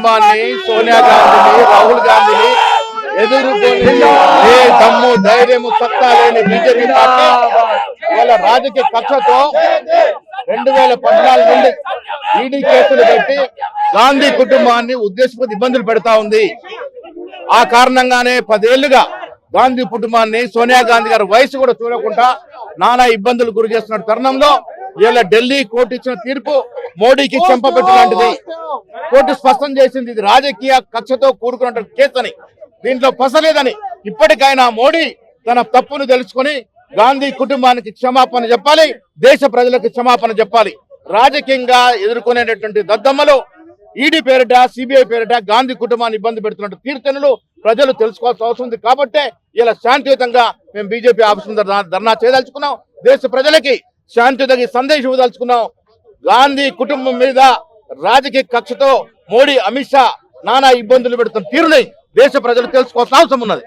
కుటుంబాన్ని, సోనియా గాంధీని, రాహుల్ గాంధీని ఎదుర్కొని ఏ దమ్ము ధైర్యము సత్తా లేని బీజేపీ పార్టీ ఇవాళ రాజకీయ కక్షతో 2014 నుండి ఈడీ కేసులు పెట్టి గాంధీ కుటుంబాన్ని ఉద్దేశపూర్వక ఇబ్బందులు పెడతా ఉంది. ఆ కారణంగానే 10 ఏళ్లుగా గాంధీ కుటుంబాన్ని, సోనియా గాంధీ గారి వయసు కూడా చూడకుండా నానా ఇబ్బందులు గురి చేస్తున్న తరుణంలో ఇలా ఢిల్లీ కోర్టు ఇచ్చిన తీర్పు మోడీకి చెంపపెట్టు లాంటిది. కోర్టు స్పష్టం చేసింది ఇది రాజకీయ కక్షతో కూడుకున్న కేసు అని, దీంట్లో పసలేదని. ఇప్పటికైనా మోడీ తన తప్పును తెలుసుకొని గాంధీ కుటుంబానికి క్షమాపణ చెప్పాలి, దేశ ప్రజలకు క్షమాపణ చెప్పాలి. రాజకీయంగా ఎదుర్కొనేటటువంటి దద్దమ్మలు ఈడీ పేరిట, సిబిఐ పేరిట గాంధీ కుటుంబాన్ని ఇబ్బంది పెడుతున్న తీర్థనులు ప్రజలు తెలుసుకోవాల్సిన అవసరం ఉంది. కాబట్టే ఇలా శాంతియుతంగా మేము బీజేపీ ఆఫీస్ ముందు ధర్నా చేయదలుచుకున్నాం. దేశ ప్రజలకి శాంతియుతంగా సందేశం ఇవ్వదలుచుకున్నాం. గాంధీ కుటుంబం మీద రాజకీయ కక్షతో మోడీ, అమిత్ షా నానా ఇబ్బందులు పెడుతున్న తీరుని దేశ ప్రజలు తెలుసుకోవాల్సిన అవసరం ఉన్నది.